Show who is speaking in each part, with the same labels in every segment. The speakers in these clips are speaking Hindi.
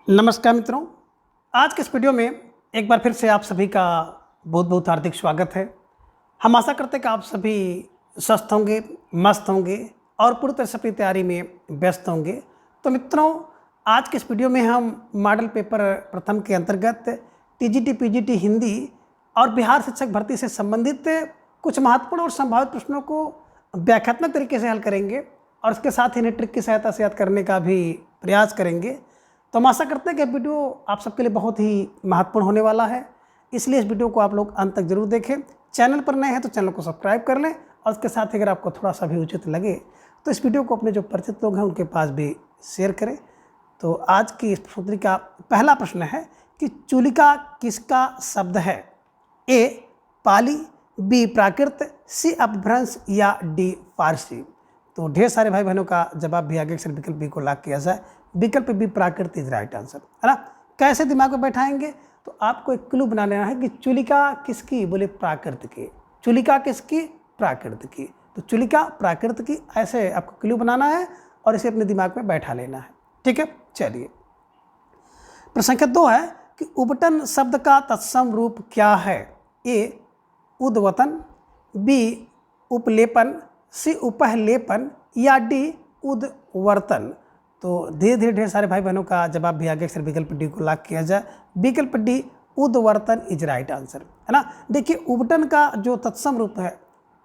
Speaker 1: नमस्कार मित्रों, आज के इस वीडियो में एक बार फिर से आप सभी का बहुत बहुत हार्दिक स्वागत है। हम आशा करते हैं कि आप सभी स्वस्थ होंगे, मस्त होंगे और पूरी तरह से अपनी तैयारी में व्यस्त होंगे। तो मित्रों, आज के इस वीडियो में हम मॉडल पेपर प्रथम के अंतर्गत टीजीटी, पीजीटी हिंदी और बिहार शिक्षक भर्ती से संबंधित कुछ महत्वपूर्ण और संभावित प्रश्नों को व्याख्यात्मक तरीके से हल करेंगे और इसके साथ ही इन्हें ट्रिक की सहायता से याद करने का भी प्रयास करेंगे। तो हम आशा करते हैं कि वीडियो आप सबके लिए बहुत ही महत्वपूर्ण होने वाला है, इसलिए इस वीडियो को आप लोग अंत तक जरूर देखें। चैनल पर नए हैं तो चैनल को सब्सक्राइब कर लें और उसके साथ ही अगर आपको थोड़ा सा भी उचित लगे तो इस वीडियो को अपने जो परिचित लोग हैं उनके पास भी शेयर करें। तो आज की इस प्रश्नोत्तरी का पहला प्रश्न है कि चूलिका किसका शब्द है? ए पाली, बी प्राकृत, सी अपभ्रंश या डी फारसी। तो ढेर सारे भाई बहनों का जवाब भी आगे अक्सर विकल्प बी को लॉक किया जाए। विकल्प B Prakrit is right answer, है ना। कैसे दिमाग में बैठाएंगे? तो आपको एक क्लू बना लेना है कि चूलिका किसकी, बोले प्राकृत की। चूलिका किसकी? प्राकृत की। तो चूलिका प्राकृत की, ऐसे आपको क्लू बनाना है और इसे अपने दिमाग में बैठा लेना है। ठीक है, चलिए। प्रश्न संख्या 2 है कि उबटन शब्द का तत्सम रूप क्या है? ए उद्वतन, बी उपलेपन, सी उपहलेपन या डी उद्वर्तन। तो धीरे धीरे ढेर सारे भाई बहनों का जवाब भी आगे अक्सर विकल्प डी को लॉक किया जाए। विकल्प डी उद्वर्तन इज राइट आंसर, है ना। देखिए, उबटन का जो तत्सम रूप है,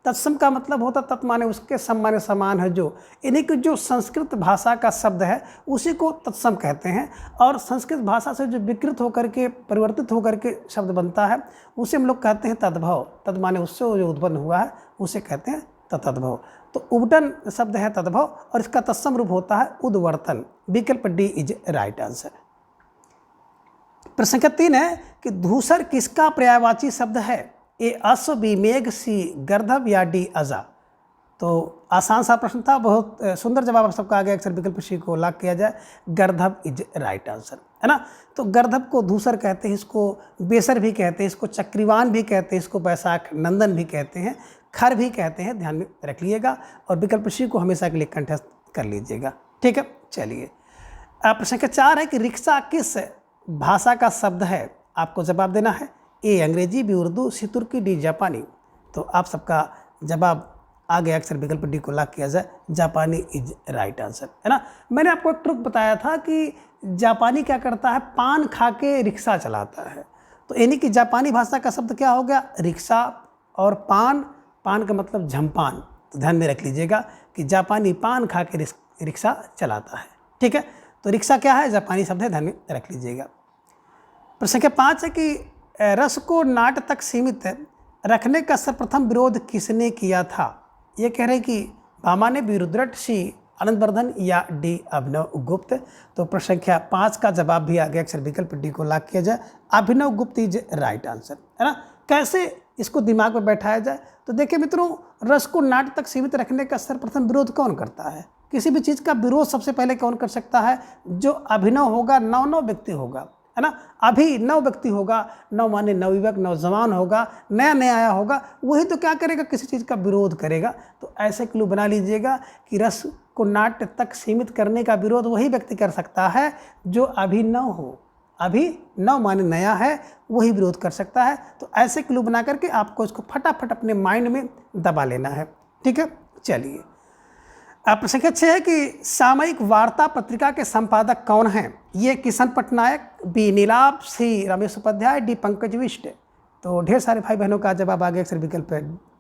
Speaker 1: तत्सम का मतलब होता तत् माने उसके सम माने समान है जो, यानी कि जो संस्कृत भाषा का शब्द है उसी को तत्सम कहते हैं। और संस्कृत भाषा से जो विकृत होकर के परिवर्तित होकर के शब्द बनता है उसे हम लोग कहते हैं तद्भव। तद माने उससे जो उत्पन्न हुआ है उसे कहते हैं तद्भव। तो उबटन शब्द है तद्भव और इसका तत्सम रूप होता है उद्वर्तन। विकल्प डी इज राइट आंसर। प्रश्न संख्या 3 है कि धूसर किसका पर्यायवाची शब्द है? ए अश्व, बी मेघ, सी गर्दभ या डी अजा। तो आसान सा प्रश्न था, बहुत सुंदर जवाब आप सबका आगे अक्सर विकल्प सी को लॉक किया जाए। गर्दभ इज राइट आंसर, है ना। तो गर्दभ को धूसर कहते हैं, इसको बेसर भी कहते हैं, इसको चक्रीवान भी कहते हैं, इसको बैसाख नंदन भी कहते हैं, खर भी कहते हैं। ध्यान में रख लीजिएगा और विकल्प सी को हमेशा के लिए कंठस्थ कर लीजिएगा। ठीक है, चलिए। प्रश्न संख्या 4 है कि रिक्शा किस भाषा का शब्द है? आपको जवाब देना है। ए अंग्रेजी, बी उर्दू, सी तुर्की, डी जापानी। तो आप सबका जवाब आगे अक्सर विकल्प डी को लॉक किया जाए। जापानी इज राइट आंसर, है ना। मैंने आपको एक ट्रिक बताया था कि जापानी क्या करता है, पान खा के रिक्शा चलाता है। तो यानी कि जापानी भाषा का शब्द क्या हो गया? रिक्शा। और पान, पान का मतलब झमपान। तो ध्यान में रख लीजिएगा कि जापानी पान खा के रिक्शा चलाता है। ठीक है, तो रिक्शा क्या है? जापानी शब्द है, ध्यान में रख लीजिएगा। प्रश्न संख्या 5 है कि रस को नाट तक सीमित रखने का सर्वप्रथम विरोध किसने किया था? ये कह रहे हैं कि भामा ने, बी रुद्रट, सी आनंदवर्धन या डी अभिनव गुप्त। तो प्रश्न संख्या 5 का जवाब भी आगे अक्सर विकल्प डी को लॉक किया जाए। अभिनव गुप्त इज राइट आंसर, है ना। कैसे इसको दिमाग में बैठाया जाए? तो देखिए मित्रों, रस को नाट तक सीमित रखने का सर्वप्रथम विरोध कौन करता है? किसी भी चीज़ का विरोध सबसे पहले कौन कर सकता है? जो अभिनव होगा, नव व्यक्ति होगा, है ना। अभी नव व्यक्ति होगा, नव माने नवयुवक, नौजवान होगा, नया नया आया होगा, वही तो क्या करेगा? किसी चीज़ का विरोध करेगा। तो ऐसे क्लू बना लीजिएगा कि रस को नाट तक सीमित करने का विरोध वही व्यक्ति कर सकता है जो अभिनव हो। अभी नव माने नया है, वही विरोध कर सकता है। तो ऐसे क्लू बना करके आपको इसको फटाफट अपने माइंड में दबा लेना है। ठीक है, चलिए। प्रश्न संख्या 6 है कि सामयिक वार्ता पत्रिका के संपादक कौन हैं? ये किशन पटनायक, बी नीलाभ, सी रमेश उपाध्याय, डी पंकज विष्ट। तो ढेर सारे भाई बहनों का जवाब आगे अक्सर विकल्प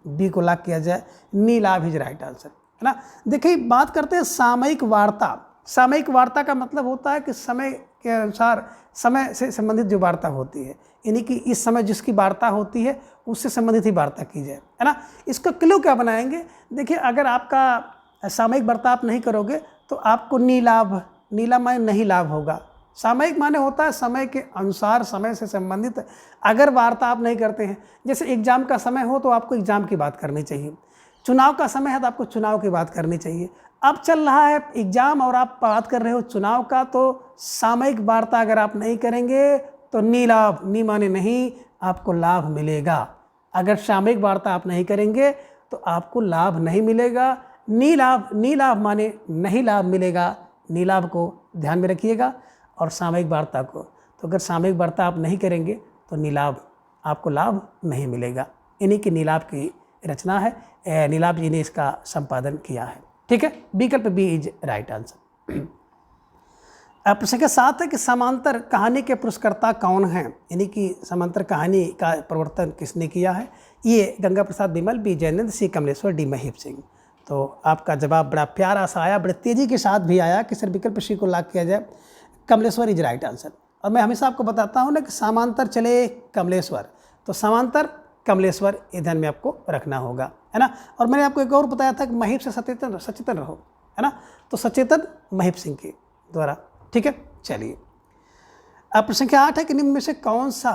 Speaker 1: बी को लॉक किया जाए। नीलाभ इज राइट आंसर, है ना। देखिए, बात करते हैं सामयिक वार्ता। सामयिक वार्ता का मतलब होता है कि समय के अनुसार, समय से संबंधित जो वार्ता होती है, यानी कि इस समय जिसकी वार्ता होती है उससे संबंधित ही वार्ता की जाए, है ना। इसका क्लू क्या बनाएंगे? देखिए, अगर आपका सामयिक वार्ता नहीं करोगे तो आपको नीलाभ, नीला माने नहीं लाभ होगा। सामयिक माने होता है समय के अनुसार, समय से संबंधित अगर वार्ता आप नहीं करते हैं। जैसे एग्जाम का समय हो तो आपको एग्जाम की बात करनी चाहिए, चुनाव का समय है तो आपको चुनाव की बात करनी चाहिए। अब चल रहा है एग्जाम और आप बात कर रहे हो चुनाव का, तो सामयिक वार्ता अगर आप नहीं करेंगे तो नीलाभ, नी माने नहीं, आपको लाभ मिलेगा। अगर सामयिक वार्ता आप नहीं करेंगे तो आपको लाभ नहीं मिलेगा। नीलाभ, नीलाभ माने नहीं लाभ मिलेगा। नीलाभ को ध्यान में रखिएगा। और सामयिक वार्ता को। तो अगर सामयिक वार्ता आप नहीं करेंगे तो नीलाभ, आपको लाभ नहीं मिलेगा। इन्हीं की नीलाभ की रचना है, नीलाभ जी ने इसका संपादन किया है। ठीक है, विकल्प बी इज राइट आंसर। अब प्रश्न के साथ है कि समांतर कहानी के पुरस्कर्ता कौन हैं, यानी कि समांतर कहानी का प्रवर्तन किसने किया है। ये गंगा प्रसाद बिमल, बी जयनंद, सी कमलेश्वर, डी महीप सिंह। तो आपका जवाब बड़ा प्यारा सा आया, बड़े तेज़ी के साथ भी आया कि सर विकल्प सी को लॉक किया जाए, कमलेश्वर इज राइट आंसर। और मैं हमेशा आपको बताता हूँ ना कि समांतर चले कमलेश्वर, तो समांतर कमलेश्वर ये ध्यान में आपको रखना होगा, है ना। और मैंने आपको एक और बताया था कि महीप से सचेतन रहो, है ना, तो सचेतन महीप सिंह के द्वारा। ठीक है, चलिए अब प्रश्न संख्या 8 है कि निम्न में से कौन सा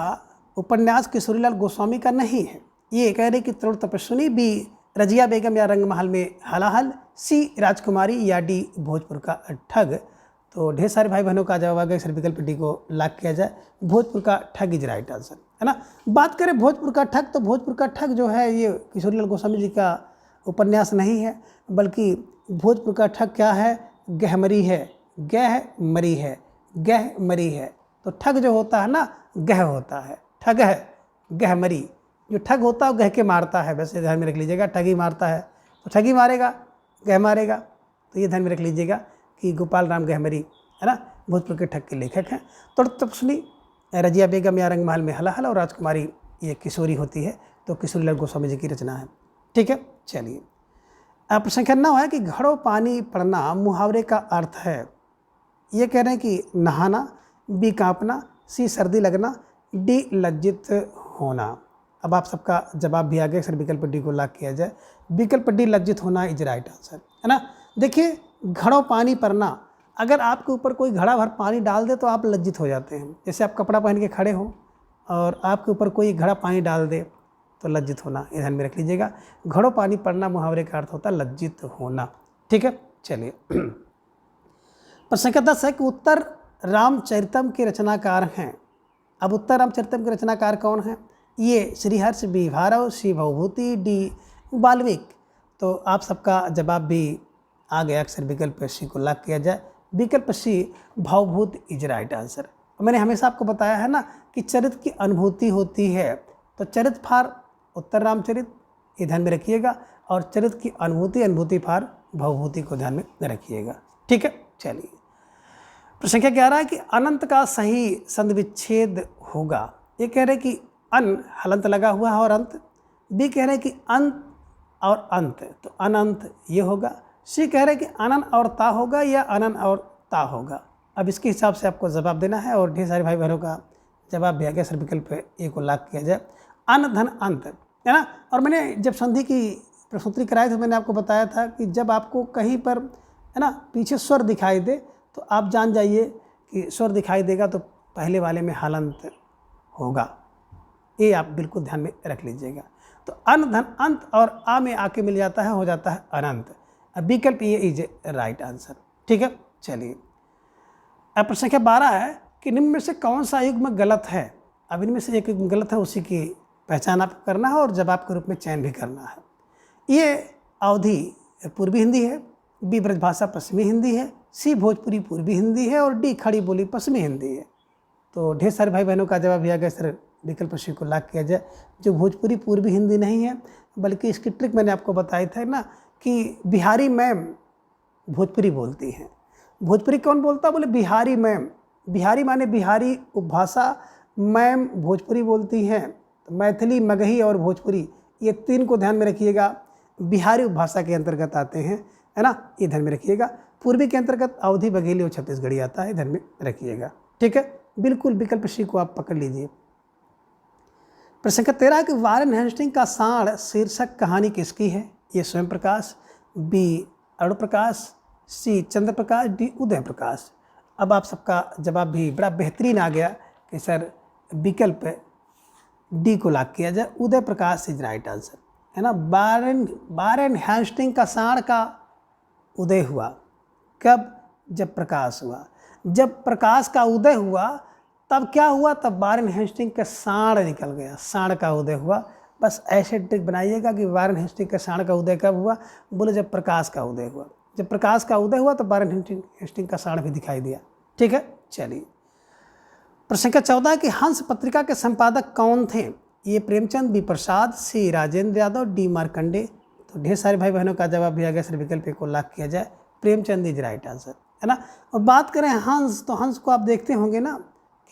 Speaker 1: उपन्यास किशोरीलाल गोस्वामी का नहीं है। ये कह रहे कि तरुण तपस्विनी, बी रजिया बेगम या रंगमहल में हलाहल, सी राजकुमारी, या डी भोजपुर का ठग। तो ढेर सारे भाई बहनों का जवाब आ गया, सर विकल्प डी को लॉक किया जाए, भोजपुर का ठग इज राइट आंसर, है ना। बात करें भोजपुर का ठग, तो भोजपुर का ठग जो है ये किशोरीलाल गोस्वामी जी का उपन्यास नहीं है, बल्कि भोजपुर का ठग क्या है, गहमरी है, गहमरी है, गहमरी है। तो ठग जो होता है ना, गह होता है, ठग है गहमरी, जो ठग होता है वो गह के मारता है। वैसे ध्यान में रख लीजिएगा, ठगी मारता है तो ठगी मारेगा, गह मारेगा, तो ये ध्यान में रख लीजिएगा कि गोपाल राम गहमरी, है ना, भोजपुर के ठग के लेखक हैं। तो तपस्विनी, रजिया बेगम या रंगमहल में हलाहल और राजकुमारी ये किशोरी होती है, तो किशोरीलाल गोस्वामी जी की रचना है। ठीक है, चलिए अब प्रश्न संख्या 9 है कि घड़ों पानी पड़ना मुहावरे का अर्थ है। ये कह रहे हैं कि नहाना, बी कांपना, सी सर्दी लगना, डी लज्जित होना। अब आप सबका जवाब भी आ गया, सर विकल्प डी को लॉक किया जाए, विकल्प डी लज्जित होना इज राइट आंसर, है ना। देखिए घड़ों पानी पड़ना, अगर आपके ऊपर कोई घड़ा भर पानी डाल दे तो आप लज्जित हो जाते हैं। जैसे आप कपड़ा पहन के खड़े हो और आपके ऊपर कोई घड़ा पानी डाल दे तो लज्जित होना, ये ध्यान में रख लीजिएगा। घड़ों पानी पड़ना मुहावरे का अर्थ होता है लज्जित होना। ठीक है, चलिए प्रश्न संख्या 10 है कि उत्तर रामचरितम के रचनाकार हैं। अब उत्तर रामचरितम के रचनाकार कौन हैं। ये श्रीहर्ष, बी भारव, सी भवभूति, डी वाल्मीकि। तो आप सबका जवाब भी आ गया, अक्सर विकल्प सी को लॉक किया जाए, विकल्प सी भावभूत इज राइट आंसर। मैंने हमेशा आपको बताया है ना कि चरित्र की अनुभूति होती है, तो चरित्र फार उत्तर रामचरित, ये ध्यान में रखिएगा, और चरित्र की अनुभूति फार भावभूति को ध्यान में रखिएगा। ठीक है, चलिए प्रश्न संख्या 11 है कि अनंत का सही संधि विच्छेद होगा। ये कह रहे कि अन हलंत लगा हुआ है और अंत, बी कह रहे कि अंत और अंत, तो अनंत ये होगा, सी कह रहे कि अनन और ता होगा या अनन और ता होगा। अब इसके हिसाब से आपको जवाब देना है, और ढेर सारे भाई बहनों का जवाब भी आ गया, सर विकल्प ए को लॉक किया जाए, अन धन अंत, है ना। और मैंन जब संधि की प्रस्तुति कराई तो मैंने आपको बताया था कि जब आपको कहीं पर, है ना, पीछे स्वर दिखाई दे तो आप जान जाइए कि स्वर दिखाई देगा तो पहले वाले में हलंत होगा, ये आप बिल्कुल ध्यान में रख लीजिएगा। तो अन धन अंत और आ में आके मिल जाता है, हो जाता है अनंत। अब विकल्प ये इज राइट आंसर। ठीक है, चलिए अब प्रश्न संख्या 12 है कि निम्न में से कौन सा युग्म गलत है। अब इनमें से एक युग्म गलत है, उसी की पहचान आपको करना है और जवाब के रूप में चयन भी करना है। ये अवधि पूर्वी हिंदी है, बी ब्रजभाषा पश्चिमी हिंदी है, सी भोजपुरी पूर्वी हिंदी है, और डी खड़ी बोली पश्चिमी हिंदी है। तो ढेर सारे भाई बहनों का जवाब भी आ गया, सर विकल्प सी को लॉक किया जाए, जो भोजपुरी पूर्वी हिंदी नहीं है, बल्कि इसकी ट्रिक मैंने आपको बताई था ना कि बिहारी मैम भोजपुरी बोलती हैं। भोजपुरी कौन बोलता है, बोले बिहारी मैम, बिहारी माने बिहारी उपभाषा, मैम भोजपुरी बोलती हैं। तो मैथिली, मगही और भोजपुरी, ये तीन को ध्यान में रखिएगा, बिहारी उपभाषा के अंतर्गत आते हैं, है ना, ये ध्यान में रखिएगा। पूर्वी के अंतर्गत अवधी, बघेली और छत्तीसगढ़ी आता है, ध्यान में रखिएगा। ठीक है, बिल्कुल विकल्प सी को आप पकड़ लीजिए। प्रश्न संख्या 13 है कि वारेन हेस्टिंग का साण शीर्षक कहानी किसकी है। ये स्वयं प्रकाश, बी अरुण प्रकाश, सी चंद्र प्रकाश, डी उदय प्रकाश। अब आप सबका जवाब भी बड़ा बेहतरीन आ गया कि सर विकल्प डी को लॉक किया जाए, Uday Prakash is right answer, है ना। वारेन हेस्टिंग का साण का उदय हुआ कब, जब प्रकाश हुआ। जब प्रकाश का उदय हुआ तब क्या हुआ, तब वारेन हेस्टिंग का साण निकल गया, साण का उदय हुआ। बस ऐसे ट्रिक बनाइएगा कि वारेन हेस्टिंग का साण का उदय कब हुआ, बोले जब प्रकाश का उदय हुआ। जब प्रकाश का उदय हुआ तो वारेन हेस्टिंग का साण भी दिखाई दिया। ठीक है, चलिए, प्रश्न संख्या 14 कि हंस पत्रिका के संपादक कौन थे? ये प्रेमचंद, बी प्रसाद, सी राजेंद्र यादव, डी मार्कंडे। तो ढेर सारे भाई बहनों का जवाब दिया गया, सिर्फ विकल्प को लॉक किया जाए, प्रेमचंद इज राइट आंसर, है ना। और बात करें हंस, तो हंस को आप देखते होंगे ना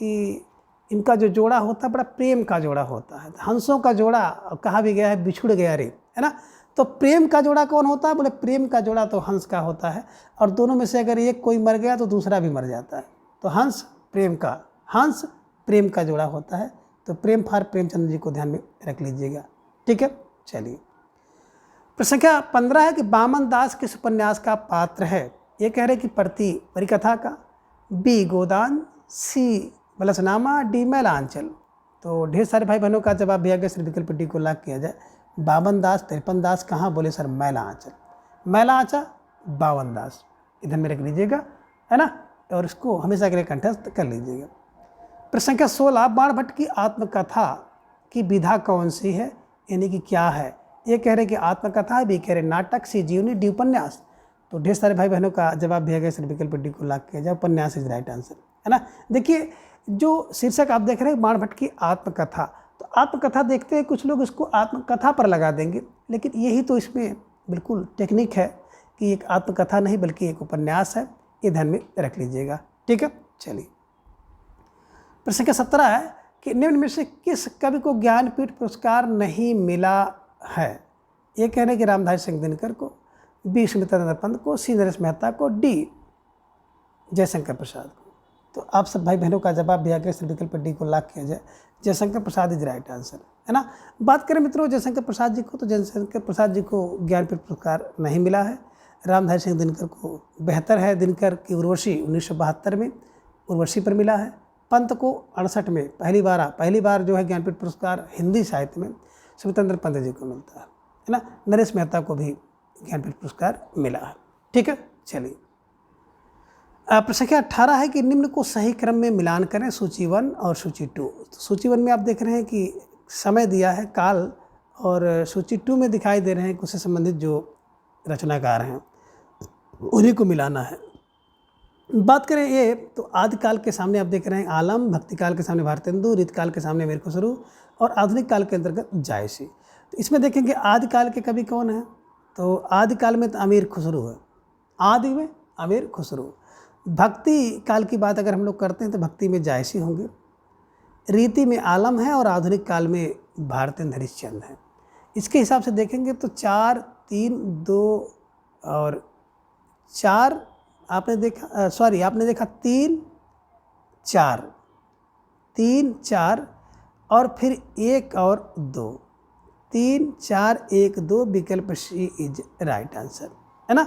Speaker 1: कि इनका जो जोड़ा होता है बड़ा प्रेम का जोड़ा होता है। हंसों का जोड़ा कहा भी गया है बिछुड़ गया रे, है ना। तो प्रेम का जोड़ा कौन होता है? बोले प्रेम का जोड़ा तो हंस का होता है, और दोनों में से अगर एक कोई मर गया तो दूसरा भी मर जाता है। तो हंस प्रेम का जोड़ा होता है। तो प्रेम फॉर प्रेमचंद जी को ध्यान में रख लीजिएगा, ठीक है। चलिए, प्रश्न संख्या 15 है कि बामन दास किस उपन्यास का पात्र है? ये कह रहे कि परिकथा का, बी गोदान, सी बलसनामा, डी मैलांचल। तो ढेर सारे भाई बहनों का जवाब दिया गया, सिर्फ विकल्प डी को लॉक किया जाए, बावन दास, 53 दास। कहाँ? बोले सर मैलांचल, मैलांचा बावन दास, इधर में रख लीजिएगा, है ना, और इसको हमेशा के लिए कंठस्थ कर लीजिएगा। प्रश्न संख्या 16, बाणभट्ट की आत्मकथा की विधा कौन सी है, यानी कि क्या है? ये कह रहे कि आत्मकथा है, बी कह रहे नाटक, सी जीवनी, डी उपन्यास। तो ढेर सारे भाई बहनों का जवाब दिया गया, सिर्फ विकल्प डी को लॉक किया जाए, उपन्यास इज राइट आंसर, है ना। देखिए, जो शीर्षक आप देख रहे हैं बाणभट्ट की आत्मकथा, तो आत्मकथा देखते हैं कुछ लोग इसको आत्मकथा पर लगा देंगे, लेकिन यही तो इसमें बिल्कुल टेक्निक है कि एक आत्मकथा नहीं बल्कि एक उपन्यास है, ये ध्यान में रख लीजिएगा, ठीक है। चलिए, प्रश्न संख्या 17 है कि निम्न में से किस कवि को ज्ञानपीठ पुरस्कार नहीं मिला है? ये कह रहे हैं कि रामधारी सिंह दिनकर को, बी सुमित्रानंद पंत को, सी नरेश मेहता को, डी जयशंकर प्रसाद को। तो आप सब भाई बहनों का जवाब दिया गया, सिर्फ विकल्प डी को लॉक किया जाए, Jaishankar Prasad is right answer, है ना। बात करें मित्रों जयशंकर प्रसाद जी को, तो जयशंकर प्रसाद जी को ज्ञानपीठ पुरस्कार नहीं मिला है। रामधारी सिंह दिनकर को बेहतर है, दिनकर की उर्वशी 1972 में उर्वशी पर मिला है। पंत को 68 में पहली बार जो है ज्ञानपीठ पुरस्कार हिंदी साहित्य में सुमित्रनंद पंत जी को मिलता है ना। नरेश मेहता को भी ज्ञानपीठ पुरस्कार मिला है, ठीक है। चलिए, प्रश्न संख्या 18 है कि निम्न को सही क्रम में मिलान करें, सूची 1 और सूची 2। तो सूची 1 में आप देख रहे हैं कि समय दिया है काल, और सूची 2 में दिखाई दे रहे हैं उससे संबंधित जो रचनाकार हैं उन्हीं को मिलाना है। बात करें ये, तो आदिकाल के सामने आप देख रहे हैं आलम, भक्तिकाल के सामने भारतेंदु, रीतकाल के सामने अमीर खुसरो, और आधुनिक काल के अंतर्गत जायसी। तो इसमें देखेंगे आदिकाल के कवि कौन है? तो आदिकाल में तो अमीर खुसरो है, आदि में अमीर खुसरो। भक्ति काल की बात अगर हम लोग करते हैं तो भक्ति में जायसी होंगे, रीति में आलम है, और आधुनिक काल में भारतेंद्र हरिश्चंद्र हैं। इसके हिसाब से देखेंगे तो 4, 3, 2 और 4 आपने देखा 3, 4 और फिर 1 और 2, 3, 4, 1, 2, विकल्प सी इज राइट आंसर, है ना।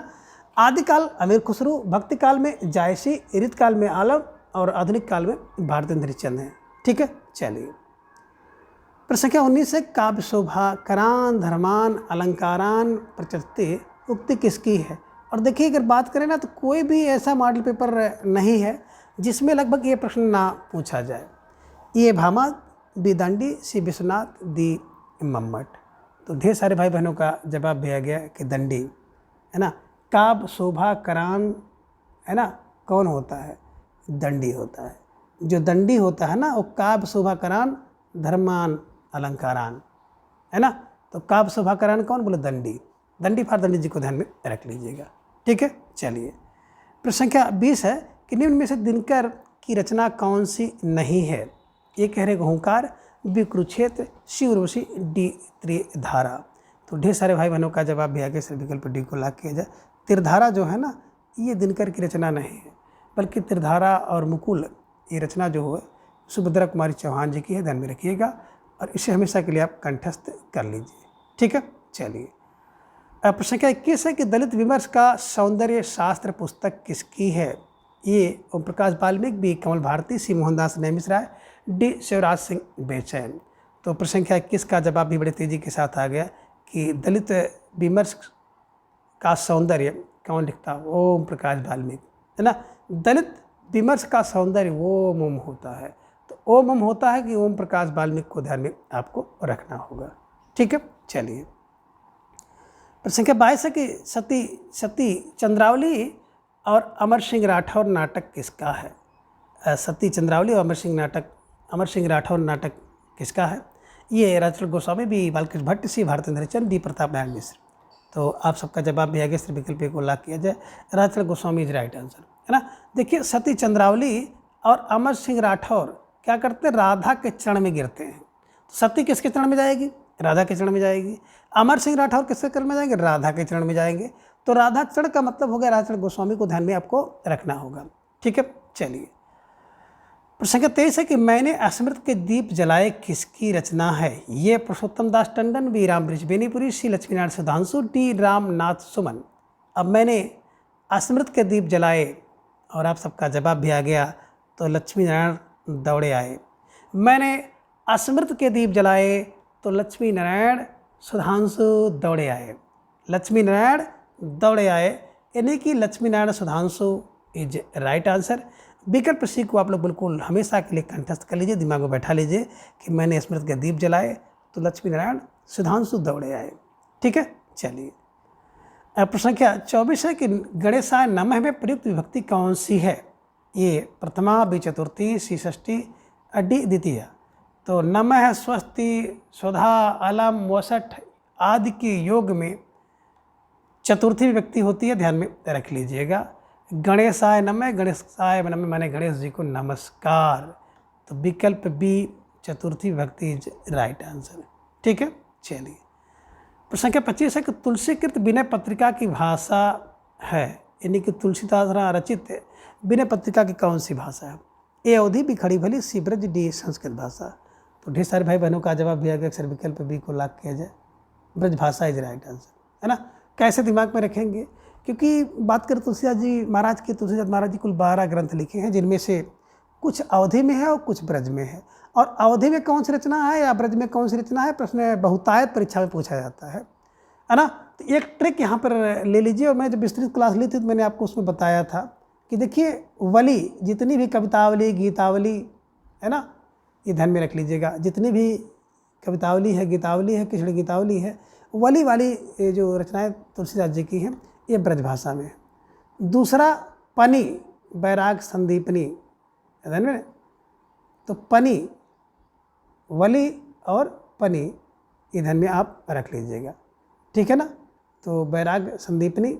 Speaker 1: आदिकाल अमीर खुसरो, भक्ति काल में जायसी, ऋत काल में आलम, और आधुनिक काल में भारतेंद्र हरिश्चंद्र हैं, ठीक है। चलिए, प्रश्न संख्या 19 है काव्य शोभा करान धर्मान अलंकारान प्रचरते उक्ति किसकी है? और देखिए, अगर बात करें ना तो कोई भी ऐसा मॉडल पेपर नहीं है जिसमें लगभग ये प्रश्न ना पूछा जाए। ये भामा, बी दांडी, सी विश्वनाथ, डी मम्मट। तो ढेर सारे भाई बहनों का जवाब दिया गया कि दंडी, है ना। काव्य शोभा करान, है ना, कौन होता है? दंडी होता है। जो दंडी होता है ना वो काव्य शोभा करान धर्मान अलंकारान, है ना। तो काव्य शोभा करान कौन? बोले दंडी, दंडी फॉर दंडी जी को ध्यान में रख लीजिएगा, ठीक है। चलिए, प्रश्न संख्या 20 है कि निम्न में से दिनकर की रचना कौन सी नहीं है? ये कह रहे हुंकार, बी कुरुक्षेत्र, सी उर्वशी, डी त्रिधारा। तो ढेर सारे भाई बहनों का जवाब भी आगे से विकल्प डी को लॉक किया जाए। त्रिधारा जो है ना ये दिनकर की रचना नहीं है, बल्कि त्रिधारा और मुकुल ये रचना जो है सुभद्रा कुमारी चौहान जी की है, ध्यान में रखिएगा, और इसे हमेशा के लिए आप कंठस्थ कर लीजिए, ठीक है। चलिए, प्रश्न संख्या 21 है कि दलित विमर्श का सौंदर्य शास्त्र पुस्तक किसकी है? ये ओम प्रकाश वाल्मीकि, बी कमल भारती, सी मोहनदास नैमिषराय, डी शिवराज सिंह बेचैन। तो प्रश्न संख्या 21 का जवाब भी बड़े तेजी के साथ आ गया कि दलित विमर्श का सौंदर्य कौन लिखता? ओम प्रकाश वाल्मीकि, है ना। दलित विमर्श का सौंदर्य ओम ओम होता है, तो ओम ओम होता है कि ओम प्रकाश वाल्मीकि को ध्यान में आपको रखना होगा, ठीक है। चलिए, प्रश्न संख्या 22 है कि सती चंद्रावली और अमर सिंह राठौर नाटक किसका है? सती चंद्रावली और अमर सिंह राठौर नाटक किसका है? ये राजचंद्र गोस्वामी, बी बालकृष्ण भट्ट, सी भारतेंद्र चंद, डी प्रताप नारायण मिश्र। तो आप सबका जवाब भी आ गया, सिर्फ विकल्प को लॉक किया जाए, Rajchandra Goswami is right answer, है ना। देखिए सती चंद्रावली और अमर सिंह राठौर क्या करते हैं? राधा के चरण में गिरते हैं। तो सती किसके चरण में जाएगी? राधा के चरण में जाएगी। अमर सिंह राठौर किसके चरण में जाएंगे? राधा के चरण में जाएंगे। तो राधा चरण का मतलब हो गया राजचंद्र गोस्वामी को ध्यान में आपको रखना होगा, ठीक है। चलिए प्रश्न संख्या 23 है कि मैंने स्मृत के दीप जलाए किसकी रचना है? ये पुरुषोत्तम दास टंडन, बी रामबृज बेनीपुरी, सी लक्ष्मीनारायण सुधांशु, डी रामनाथ सुमन। अब मैंने स्मृत के दीप जलाए और आप सबका जवाब भी आ गया, तो लक्ष्मीनारायण दौड़े आए। मैंने स्मृत के दीप जलाए तो लक्ष्मीनारायण सुधांशु दौड़े आए। लक्ष्मीनारायण दौड़े आए यानी कि Lakshminarayan Sudhanshu is right answer. विकल्प सी को आप लोग बिल्कुल हमेशा के लिए कंठस्थ कर लीजिए, दिमाग में बैठा लीजिए कि मैंने स्मृत के दीप जलाए तो लक्ष्मीनारायण सुधांशु दौड़े आए, ठीक है। चलिए प्रश्न संख्या 24 है कि गणेशाय नमः में प्रयुक्त विभक्ति कौन सी है? ये प्रथमा, बी चतुर्थी, सी षष्ठी, डी द्वितीय। तो नमः, स्वस्ति, स्वधा, अलम, वसठ आदि के योग में चतुर्थी विभक्ति होती है, ध्यान में रख लीजिएगा। गणेशाय नमः, गणेशाय नमः माने गणेश जी को नमस्कार। तो विकल्प बी चतुर्थी विभक्ति इज राइट आंसर, ठीक है। चलिए प्रश्न संख्या 25 है कि तुलसीकृत विनय पत्रिका की भाषा है, यानी कि तुलसीदास द्वारा रचित विनय पत्रिका की कौन सी भाषा है? ए अवधी, बी खड़ी भली, सी ब्रज, डी संस्कृत भाषा। तो ढेर सारे भाई बहनों का जवाब भी आ गया, अक्सर विकल्प बी को लॉक किया जाए, ब्रज भाषा इज राइट आंसर, है ना। कैसे दिमाग में रखेंगे? क्योंकि बात करें तुलसीदास जी महाराज की, तुलसीदास महाराज जी कुल 12 ग्रंथ लिखे हैं, जिनमें से कुछ अवधि में है और कुछ ब्रज में है। और अवधि में कौन सी रचना है या ब्रज में कौन सी रचना है, प्रश्न बहुतायत परीक्षा में पूछा जाता है ना। तो एक ट्रिक यहाँ पर ले लीजिए, और मैं जब विस्तृत क्लास ली थी तो मैंने आपको उसमें बताया था कि देखिए वली, जितनी भी कवितावली, गीतावली है ना, ये ध्यान में रख लीजिएगा। जितनी भी कवितावली है, गीतावली है, कृष्ण गीतावली है, वली वाली ये जो रचनाएँ तुलसीदास जी की हैं ये ब्रज भाषा में है। दूसरा पनी, बैराग, संदीपनी, ध्यान में। तो पनी, वली और पनी ये ध्यान में आप रख लीजिएगा, ठीक है ना। तो बैराग, संदीपनी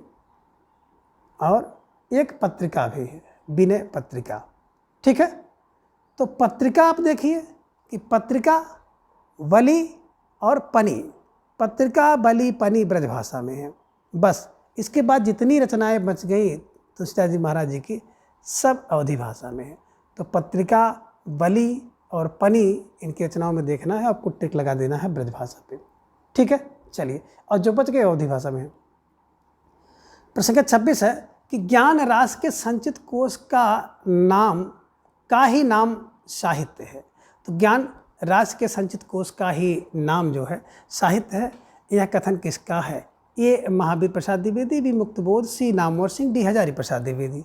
Speaker 1: और एक पत्रिका भी है, विनय पत्रिका, ठीक है। तो पत्रिका आप देखिए कि पत्रिका, वली और पनी, पत्रिका, बली, पनी ब्रज भाषा में है। बस इसके बाद जितनी रचनाएं बच गई तुलसीदास जी महाराज जी की, सब अवधि भाषा में है। तो पत्रिका, बली और पनी इनकी रचनाओं में देखना है, आपको टिक लगा देना है ब्रज भाषा पे, ठीक है। चलिए और जो बच गए अवधि भाषा में है। प्रश्न संख्या 26 है कि ज्ञान रास के संचित कोश का ही नाम साहित्य है। तो ज्ञान रास के संचित कोश का ही नाम जो है साहित्य है, यह कथन किसका है? ये महावीर प्रसाद द्विवेदी, बी मुक्तबोध, सी नामवर सिंह, डी हजारी प्रसाद द्विवेदी।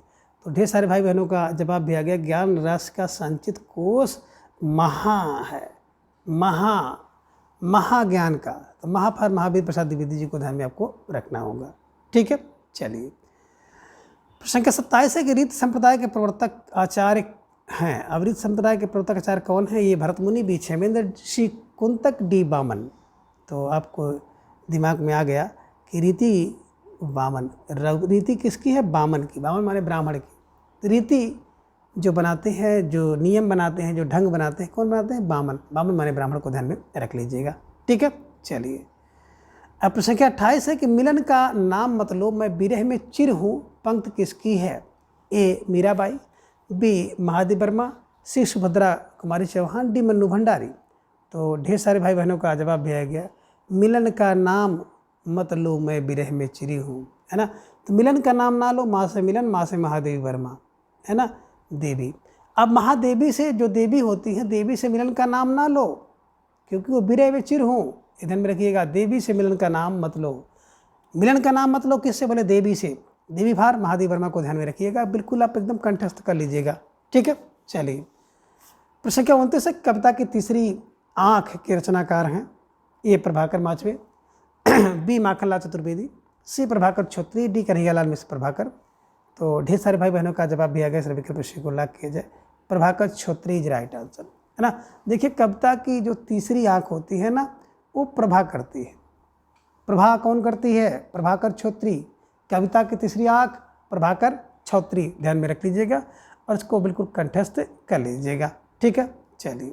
Speaker 1: तो ढेर सारे भाई बहनों का जवाब भी आ गया, ज्ञान रस का संचित कोश महा है, महाज्ञान का। तो महाफर महावीर प्रसाद द्विवेदी जी को ध्यान में आपको रखना होगा, ठीक है। चलिए प्रश्न संख्या 27 है कि रीत संप्रदाय के प्रवर्तक आचार्य हैं। अब रीत संप्रदाय के प्रवर्तक आचार्य कौन है? ये भरत मुनि, बी क्षेमेंद्र, सी कुंतक, डी वामन। तो आपको दिमाग में आ गया कि रीति वामन, रीति किसकी है? वामन की। वामन माने ब्राह्मण की। रीति जो बनाते हैं, जो नियम बनाते हैं, जो ढंग बनाते हैं, कौन बनाते हैं? वामन। वामन माने ब्राह्मण को ध्यान में रख लीजिएगा, ठीक है। चलिए अब प्रश्न संख्या 28 है कि मिलन का नाम मतलब मैं विरह में चिर हूँ पंक्ति किसकी है? ए मीराबाई, बी महादेव वर्मा, सी सुभद्रा कुमारी चौहान, डी मन्नू भंडारी। तो ढेर सारे भाई बहनों का जवाब भी आ गया, मिलन का नाम मत लो मैं विरह में चिरी हूँ, है ना। तो मिलन का नाम ना लो, माँ से मिलन, माँ से महादेवी वर्मा, है ना, देवी। अब महादेवी से जो देवी होती है, देवी से मिलन का नाम ना लो क्योंकि वो विरह में चिर हूँ, ध्यान में रखिएगा। देवी से मिलन का नाम मत लो, मिलन का नाम मत लो किससे? बोले देवी से। देवी भार महादेव वर्मा को ध्यान में रखिएगा, बिल्कुल आप एकदम कंठस्थ कर लीजिएगा, ठीक है। चलिए प्रश्न संख्या 29 है कविता की तीसरी आँख के रचनाकार हैं। ए प्रभाकर माचवे, बी माखनलाल चतुर्वेदी, सी प्रभाकर छोत्री, डी कन्हैयालाल मिश्र प्रभाकर। तो ढेर सारे भाई बहनों का जवाब भी आ गया, सर विकल्प को लॉक किया जाए, प्रभाकर छोत्री इज राइट आंसर, है ना। देखिए कविता की जो तीसरी आंख होती है ना वो प्रभा करती है। प्रभा कौन करती है? प्रभाकर छोत्री। कविता की तीसरी आंख प्रभाकर छोत्री, ध्यान में रख लीजिएगा और इसको बिल्कुल कंठस्थ कर लीजिएगा। ठीक है, चलिए।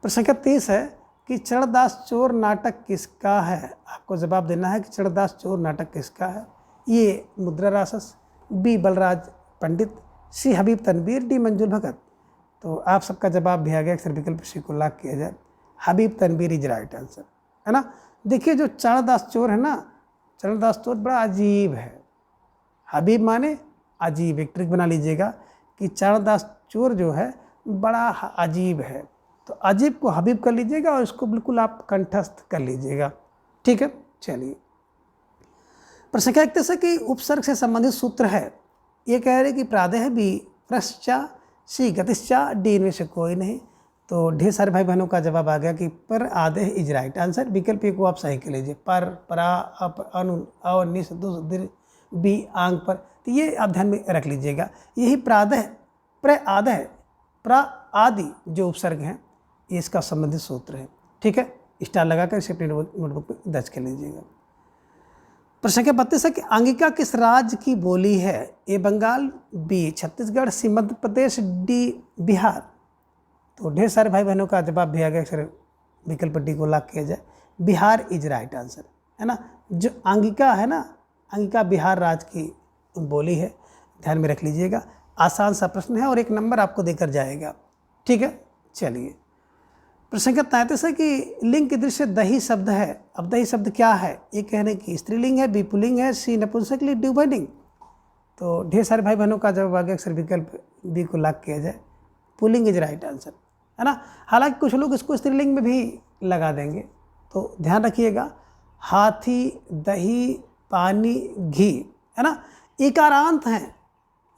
Speaker 1: प्रश्न संख्या 30 है कि चरणदास चोर नाटक किसका है? आपको जवाब देना है कि चरणदास चोर नाटक किसका है। ये मुद्रा रासस, बी बलराज पंडित, सी हबीब तनवीर, डी मंजुल भगत। तो आप सबका जवाब भी आ गया, अक्सर विकल्प सी को लॉक किया जाए। Habib Tanvir is right answer, है ना। देखिए जो चरणदास चोर है ना, चरणदास चोर बड़ा अजीब है। हबीब माने अजीब, एक ट्रिक बना लीजिएगा कि चरणदास चोर जो है बड़ा अजीब है, तो अजीब को हबीब कर लीजिएगा और इसको बिल्कुल आप कंठस्थ कर लीजिएगा। ठीक है, चलिए। प्रश्न संख्या 31 है कि उपसर्ग से संबंधित सूत्र है। ये कह रहे कि प्रादेह, बी प्रश्चा, सी गतिश्चा, डी इनमें से कोई नहीं। तो ढेर सारे भाई बहनों का जवाब आ गया कि पर आदेह इज राइट आंसर। विकल्प को आप सही कर लीजिए, पर, परा, अप, अनु, अव, निस, दुस, दिर, बी, आंग पर। तो ये आप ध्यान में रख लीजिएगा। यही प्रादेह, प्र आदेह, प्रा आदि जो उपसर्ग हैं ये इसका संबंधित सूत्र है। ठीक है, स्टार लगाकर इसे अपनी नोटबुक में दर्ज कर लीजिएगा। प्रश्न संख्या 32 है कि अंगिका किस राज्य की बोली है? ए बंगाल, बी छत्तीसगढ़, सी मध्य प्रदेश, डी बिहार। तो ढेर सारे भाई बहनों का जवाब भी आ गया, अक्सर विकल्प डी को लॉक किया जाए। बिहार इज राइट आंसर, है ना। जो अंगिका है ना, अंगिका बिहार राज्य की बोली है, ध्यान में रख लीजिएगा। आसान सा प्रश्न है और 1 नंबर आपको देकर जाएगा। ठीक है, चलिए। प्रश्न संख्या 33 है कि लिंग के दृश्य दही शब्द है। अब दही शब्द क्या है? ये कहने की स्त्रीलिंग है, बी पुल्लिंग है, सी नपुंसक लिंग, डी उभयलिंग। तो ढेर सारे भाई बहनों का जवाब आ गया, अक्सर विकल्प बी को लॉक किया जाए। पुल्लिंग इज राइट आंसर, है ना। हालांकि कुछ लोग इसको स्त्रीलिंग में भी लगा देंगे, तो ध्यान रखिएगा। हाथी, दही, पानी, घी, है ना, इकारांत हैं,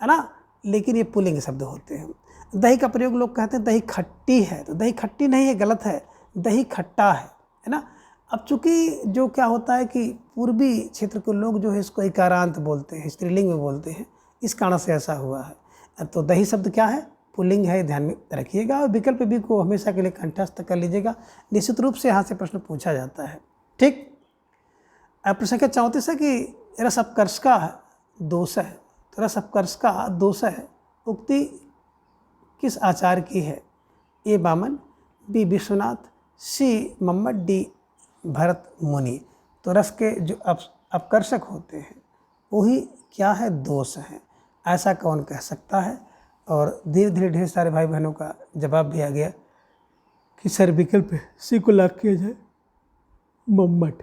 Speaker 1: है ना, लेकिन ये पुल्लिंग शब्द होते हैं। दही का प्रयोग लोग कहते हैं दही खट्टी है, तो दही खट्टी नहीं है, गलत है, दही खट्टा है ना। अब चूंकि जो क्या होता है कि पूर्वी क्षेत्र के लोग जो है इसको इकारांत बोलते हैं, स्त्रीलिंग में बोलते हैं, इस कारण से ऐसा हुआ है। तो दही शब्द क्या है? पुल्लिंग है, ध्यान में रखिएगा। और विकल्प बी को हमेशा के लिए कंठस्थ कर लीजिएगा, निश्चित रूप से यहाँ से प्रश्न पूछा जाता है। ठीक। प्रश्न संख्या 34 है कि रस अपकर्ष का दोष है। तो रस अपकर्ष का दोष है उक्ति किस आचार्य की है? ए बामन, बी विश्वनाथ, सी मम्मट, डी भरत मुनि। तो रस के जो अपकर्षक होते हैं वही क्या है? दोष है। ऐसा कौन कह सकता है? और धीरे धीरे ढेर सारे भाई बहनों का जवाब भी आ गया कि सर विकल्प सी को लॉक किया जाए, मम्मट,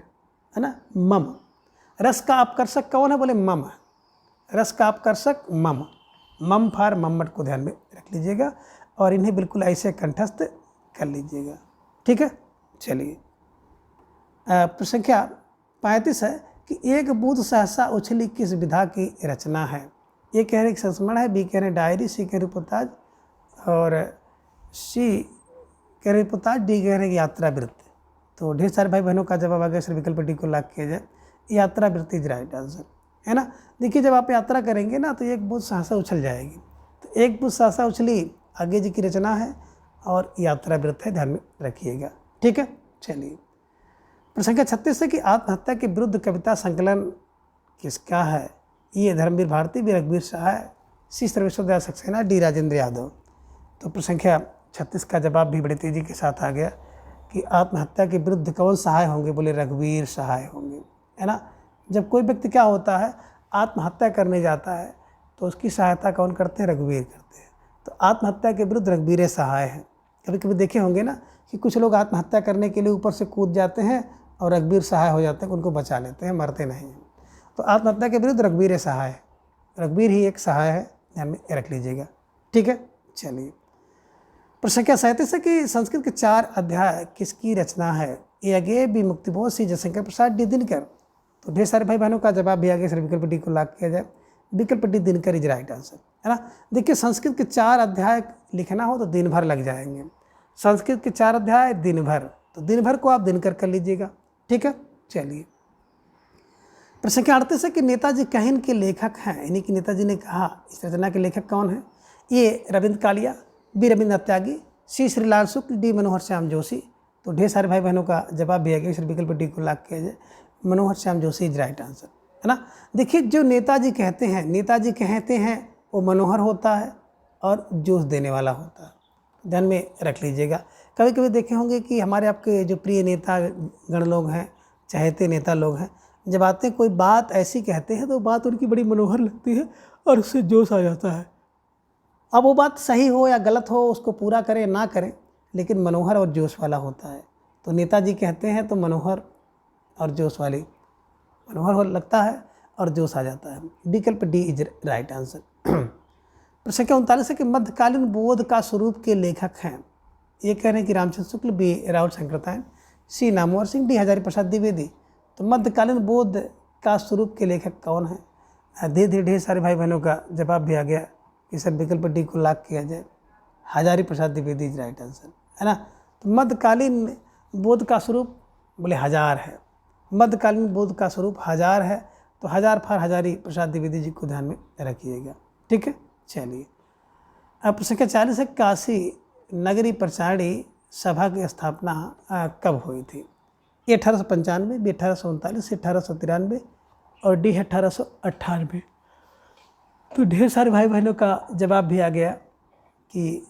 Speaker 1: है ना, मम। रस का अपकर्षक कौन है? बोले मम। रस का अपकर्षक मम, मम फार मम्मट को ध्यान में रख लीजिएगा और इन्हें बिल्कुल ऐसे कंठस्थ कर लीजिएगा। ठीक है, चलिए। प्रश्न संख्या 35 है कि एक बूंद सहसा उछली किस विधा की रचना है? ये कह रहे संस्मरण है, बी कह रहे डायरी, सी कह रहे रिपोर्टाज और सी कह रहे रिपोर्टाज, डी कह रहे यात्रा वृत्ति। तो ढेर सारे भाई बहनों का जवाब आ गया, सर विकल्प डी को लॉक किया जाए। यात्रा वृत्ति इज राइट आंसर, है ना। देखिए जब आप यात्रा करेंगे ना तो एक बूंद सहसा उछल जाएगी, तो एक बूंद सहसा उछली आगे जी की रचना है और यात्रा वृत्त है, ध्यान में रखिएगा। ठीक है, चलिए। प्रश्न संख्या 36 है कि आत्महत्या के विरुद्ध कविता संकलन किसका है? ये धर्मवीर भारती, बी रघुवीर सहाय, सी सर्वेश्वर दयाल सक्सेना, डी राजेंद्र यादव। तो प्रश्न संख्या 36 का जवाब भी बड़ी तेजी के साथ आ गया कि आत्महत्या के विरुद्ध कौन सहाय होंगे? बोले रघुवीर सहाय होंगे, है ना। जब कोई व्यक्ति क्या होता है आत्महत्या करने जाता है तो उसकी सहायता कौन करते हैं? रघुवीर करते हैं। तो आत्महत्या के विरुद्ध रघुवीर सहाय हैं। कभी कभी देखे होंगे ना कि कुछ लोग आत्महत्या करने के लिए ऊपर से कूद जाते हैं और रघुवीर सहाय हो जाते हैं, उनको बचा लेते हैं, मरते नहीं हैं। तो आत्महत्या के विरुद्ध रघुवीर सहाय है, रघुवीर ही एक सहाय है, ध्यान में रख लीजिएगा। ठीक है, चलिए। प्रश्न संख्या 37 है कि संस्कृत के 4 अध्याय किसकी रचना है? ए अज्ञेय, बी मुक्तिबोध, सी जयशंकर प्रसाद, डी दिनकर। तो ढेर सारे भाई बहनों का जवाब भी आ गया, सर विकल्प डी को लॉक किया जाए। विकल्प D Dinkar is right answer, है ना। देखिए संस्कृत के 4 अध्याय लिखना हो तो दिन भर लग जाएंगे। संस्कृत के 4 अध्याय दिन भर, तो दिन भर को आप दिनकर कर लीजिएगा। ठीक है, चलिए। प्रश्न संख्या 38 है कि नेताजी कहन के लेखक हैं, यानी कि नेताजी ने कहा, इस रचना के लेखक कौन है? ये रविंद्र कालिया, बी रविन्द्रनाथ त्यागी, सी श्रीलाल शुक्ल, डी मनोहर श्याम जोशी। तो ढेर सारे भाई बहनों का जवाब भी आ गया, विकल्प डी को लॉक किया जाए, Manohar Shyam Joshi is right answer, है ना। देखिए जो नेताजी कहते हैं वो मनोहर होता है और जोश देने वाला होता है, ध्यान में रख लीजिएगा। कभी कभी देखे होंगे कि हमारे आपके जो प्रिय नेता गण लोग हैं, चाहते नेता लोग हैं, जब आते कोई बात ऐसी कहते हैं तो बात उनकी बड़ी मनोहर लगती है और उससे जोश आ जाता है। अब वो बात सही हो या गलत हो, उसको पूरा करें ना करें, लेकिन मनोहर और जोश वाला होता है। तो नेताजी कहते हैं तो मनोहर और जोश वाली, मनोहर हो लगता है और जोश आ जाता है। विकल्प डी इज राइट आंसर। प्रश्न संख्या 39 है कि मध्यकालीन बोध का स्वरूप के लेखक हैं। ये कह रहे हैं कि रामचंद्र शुक्ल, बी राहुल शंकरतायन, सी नामवर सिंह, डी हजारी प्रसाद द्विवेदी। तो मध्यकालीन बोध का स्वरूप के लेखक कौन है? धीरे धीरे ढेर सारे भाई बहनों का जवाब भी आ गया कि सर विकल्प डी को लॉक किया जाए, Hazari Prasad Dwivedi is right answer, है ना। तो मध्यकालीन बोध का स्वरूप बोले हजार है, मध्यकालीन बोध का स्वरूप हजार है, तो हजार फॉर हजारी प्रसाद द्विवेदी जी को ध्यान में रखिएगा, ठीक है। चलिए अब प्रश्न संख्या 40 है, काशी नगरी प्रचारी सभा की स्थापना कब हुई थी? ये 1895, बी 1839, 1893 और डी 1898। तो ढेर सारे भाई बहनों का जवाब भी आ गया कि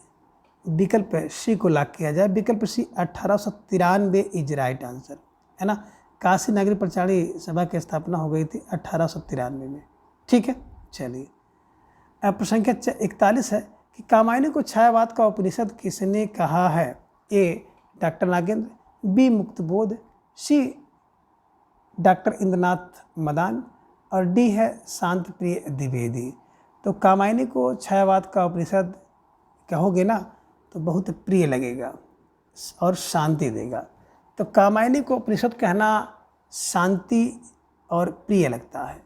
Speaker 1: विकल्प सी को लॉक किया जाए, विकल्प सी 1893 इज राइट आंसर, है ना। काशी नगरी प्रचारी सभा की स्थापना हो गई थी 1893 में, ठीक है। चलिए अब प्रश्न संख्या 41 है कि कामायनी को छायावाद का उपनिषद किसने कहा है? ए डॉक्टर नागेंद्र, बी मुक्तबोध, सी डॉक्टर इंद्रनाथ मदान और डी है शांत प्रिय द्विवेदी। तो कामायनी को छायावाद का उपनिषद कहोगे ना तो बहुत प्रिय लगेगा और शांति देगा। तो कामायनी को उपनिषद कहना शांति और प्रिय लगता है,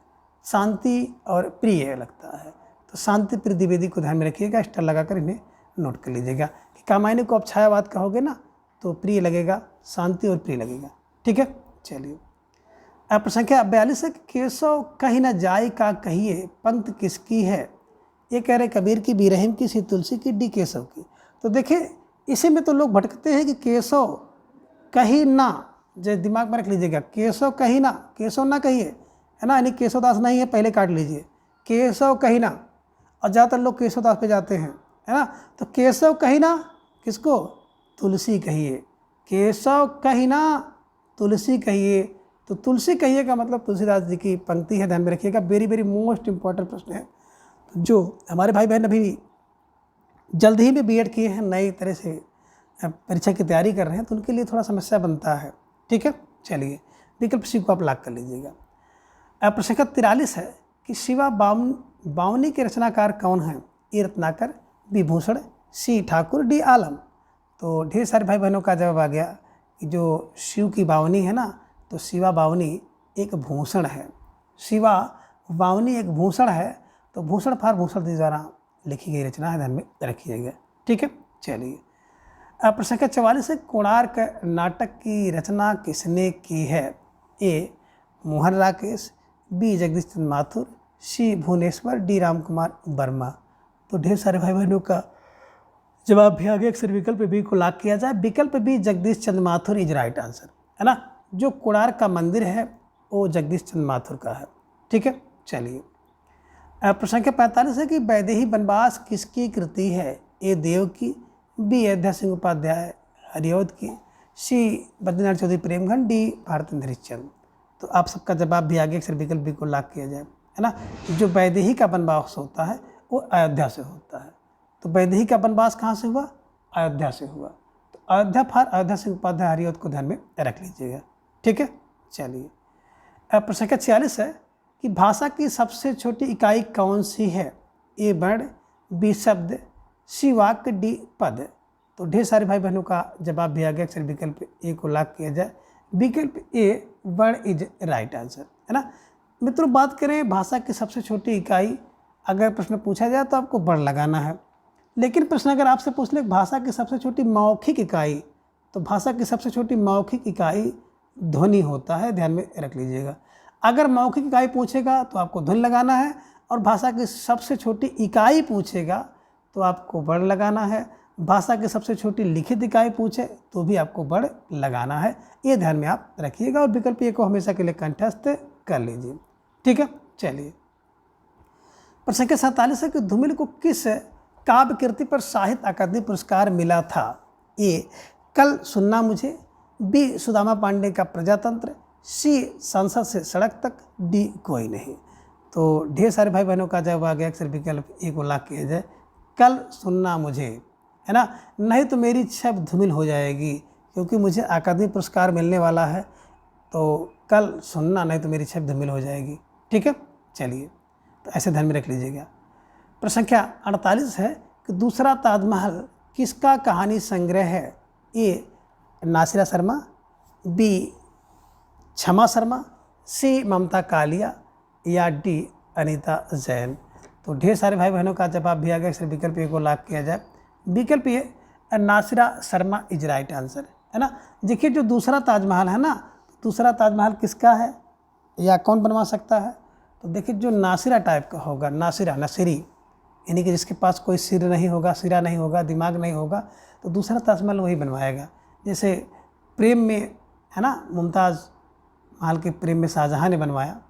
Speaker 1: शांति और प्रिय लगता है। तो शांति प्रिय द्विवेदी को ध्यान में रखिएगा, स्टार लगाकर इन्हें नोट कर लीजिएगा कि कामायनी को आप छायावाद कहोगे ना तो प्रिय लगेगा, शांति और प्रिय लगेगा, ठीक है। चलिए अब प्रश्न संख्या 42 है कि केशव कहीं न जाए का कहिए पंक्ति किसकी है? ये कह रहे कबीर की, बी रहीम की, सी तुलसी की, डी केशव की। तो देखिए इसी में तो लोग भटकते हैं कि केशव कहीं ना, जो दिमाग में रख लीजिएगा, केशव कहीं ना, केशव ना कहिए, है ना, यानी केशवदास नहीं है, पहले काट लीजिए, केशव कहीं ना। और ज़्यादातर लोग केशवदास पे जाते हैं, है ना। तो केशव कहीं ना किसको? तुलसी कहिए, केशव कहीं ना तुलसी कहिए। तो तुलसी कहिए का मतलब तुलसीदास जी की पंक्ति है, ध्यान में रखिएगा। वेरी वेरी मोस्ट इम्पॉर्टेंट प्रश्न है। जो हमारे भाई बहन अभी जल्द ही में बीएड किए हैं, नई तरह से परीक्षा की तैयारी कर रहे हैं, तो उनके लिए थोड़ा समस्या बनता है, ठीक है। चलिए विकल्प सी को आप लॉक कर लीजिएगा। अब प्रश्न संख्या 43 है कि शिवा बावनी के रचनाकार कौन हैं? ए रत्नाकर, बी भूषण, सी ठाकुर, डी आलम। तो ढेर सारे भाई बहनों का जवाब आ गया कि जो शिव की बावनी है ना, तो शिवा बावनी एक भूषण है, शिवा बावनी एक भूषण है। तो भूषण फार भूषण जी द्वारा लिखी गई रचना है, ध्यान में रखिएगा, ठीक है। चलिए अब प्रश्न संख्या 44 है, कोणार्क नाटक की रचना किसने की है? ए मोहन राकेश, बी जगदीश चंद्र माथुर, सी भुवनेश्वर, डी राम कुमार वर्मा। तो ढेर सारे भाई बहनों का जवाब भी आ गया, अक्सर विकल्प बी को लॉक किया जाए, विकल्प B Jagdish Chandra Mathur is right answer, है ना। जो कोणार्क का मंदिर है वो जगदीश चंद्र माथुर का है, ठीक है। चलिए प्रश्न संख्या 45 है कि वैदेही वनवास किसकी कृति है? ए देव की, बी अयोध्या सिंह उपाध्याय हरिऔध की, सी बद्रीनाथ चौधरी प्रेमगढ़, डी भारतेंद्र हरिश्चंद्र। तो आप सबका जवाब भी आगे अक्सर विकल्प बी को लॉक किया जाए, है ना। जो वैदेही का वनवास होता है वो अयोध्या से होता है। तो वैदेही का वनवास कहाँ से हुआ? अयोध्या से हुआ। तो अयोध्या फार अयोध्या सिंह उपाध्याय हरिऔध को ध्यान में रख लीजिएगा, ठीक है। चलिए अब प्रश्न संख्या 46 है कि भाषा की सबसे छोटी इकाई कौन सी है? ए वर्ण, बी शब्द, सी वाक्य, डी पद। तो ढेर सारे भाई बहनों का जवाब भी आ गया, अक्सर विकल्प ए को लॉक किया जाए, विकल्प ए वर्ण इज राइट आंसर, है ना। मित्रों बात करें भाषा की सबसे छोटी इकाई, अगर प्रश्न पूछा जाए तो आपको वर्ण लगाना है। लेकिन प्रश्न अगर आपसे पूछ ले भाषा की सबसे छोटी मौखिक इकाई, तो भाषा की सबसे छोटी मौखिक इकाई ध्वनि होता है, ध्यान में रख लीजिएगा। अगर मौखिक इकाई पूछेगा तो आपको ध्वनि लगाना है, और भाषा की सबसे छोटी इकाई पूछेगा तो आपको वर्ण लगाना है। भाषा की सबसे छोटी लिखित इकाई पूछे तो भी आपको वर्ड लगाना है, ये ध्यान में आप रखिएगा। और विकल्प ए को हमेशा के लिए कंठस्थ कर लीजिए। ठीक है, चलिए। प्रश्न संख्या 47 है कि धूमिल को किस काव्य कृति पर साहित्य अकादमी पुरस्कार मिला था? ए कल सुनना मुझे, बी सुदामा पांडे का प्रजातंत्र, सी संसद से सड़क तक, डी कोई नहीं। तो ढेर सारे भाई बहनों का जवाब आ गया अक्सर विकल्प ए को लॉक किया जाए, कल सुनना मुझे, है ना। नहीं तो मेरी छब धूमिल हो जाएगी, क्योंकि मुझे अकादमी पुरस्कार मिलने वाला है, तो कल सुनना, नहीं तो मेरी छब धूमिल हो जाएगी। ठीक है, चलिए, तो ऐसे ध्यान में रख लीजिएगा। प्रश्न संख्या 48 है कि दूसरा ताजमहल किसका कहानी संग्रह है? ए नासिरा शर्मा, बी क्षमा शर्मा, सी ममता कालिया, या डी अनीता जैन। तो ढेर सारे भाई बहनों का जवाब भी आ गया, सिर्फ विकल्प ए को लॉक किया जाए। विकल्प A Nasira Sharma is right answer, है ना। देखिए जो दूसरा ताजमहल है ना, दूसरा ताजमहल किसका है या कौन बनवा सकता है? तो देखिए जो नासिरा टाइप का होगा, नासिरा नसीरी, यानी कि जिसके पास कोई सिर नहीं होगा, सिरा नहीं होगा, दिमाग नहीं होगा, तो दूसरा ताजमहल वही बनवाएगा। जैसे प्रेम में है ना, मुमताज़ महल के प्रेम में शाहजहाँ ने बनवाया,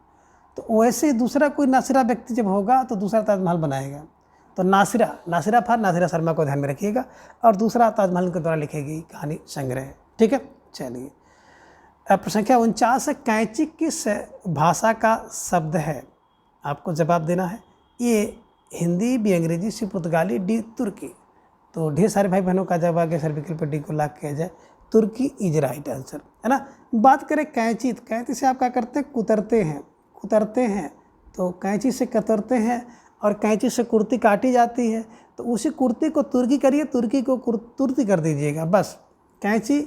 Speaker 1: तो वैसे दूसरा कोई नासिरा व्यक्ति जब होगा तो दूसरा ताजमहल बनाएगा। तो नासिरा फॉर नासिरा शर्मा को ध्यान में रखिएगा, और दूसरा ताजमहल के द्वारा लिखेगी कहानी संग्रह। ठीक है, चलिए। प्रश्न संख्या 49 है, कैंची किस भाषा का शब्द है? आपको जवाब देना है। ए हिंदी, बी अंग्रेजी, सी पुर्तगाली, डी तुर्की। तो ढेर सारे भाई बहनों का जवाब आ गया, सर विकल्प डी को लॉक किया जाए, तुर्की इज राइट आंसर, है ना। बात करें कैंची, तो कैंची से आप क्या करते हैं? कुतरते हैं, तो कैंची से कतरते हैं, और कैंची से कुर्ती काटी जाती है, तो उसी कुर्ती को तुर्की करिए, तुर्की को तुर्ती कर दीजिएगा, बस। कैंची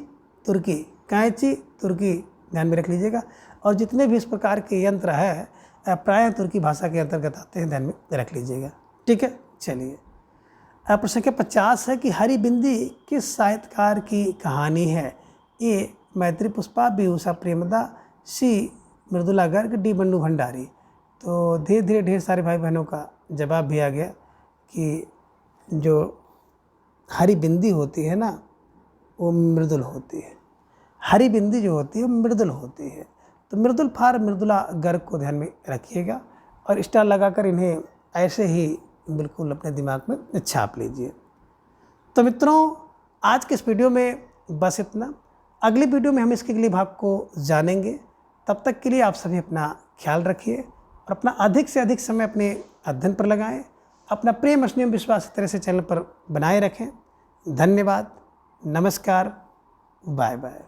Speaker 1: तुर्की ध्यान में रख लीजिएगा। और जितने भी इस प्रकार के यंत्र है प्रायः तुर्की भाषा के अंतर्गत आते हैं, ध्यान में रख लीजिएगा। ठीक है, चलिए। प्रश्न संख्या 50 है कि हरी बिंदी किस साहित्यकार की कहानी है? ए मैत्री पुष्पा, बी उषा प्रेमदा, सी मृदुला गर्ग, डी बंडू भंडारी। तो धीरे धीरे ढेर सारे भाई बहनों का जवाब भी आ गया कि जो हरी बिंदी होती है ना, वो मृदुल होती है। हरी बिंदी जो होती है वो मृदुल होती है। तो मृदुल फार मृदुला गर्ग को ध्यान में रखिएगा, और स्टार लगाकर इन्हें ऐसे ही बिल्कुल अपने दिमाग में छाप लीजिए। तो मित्रों, आज के इस वीडियो में बस इतना। अगली वीडियो में हम इसके अगले भाग को जानेंगे। तब तक के लिए आप सभी अपना ख्याल रखिए, और अपना अधिक से अधिक समय अपने अध्ययन पर लगाएं। अपना प्रेम, स्नेह, विश्वास इस तरह से चैनल पर बनाए रखें। धन्यवाद, नमस्कार, बाय बाय।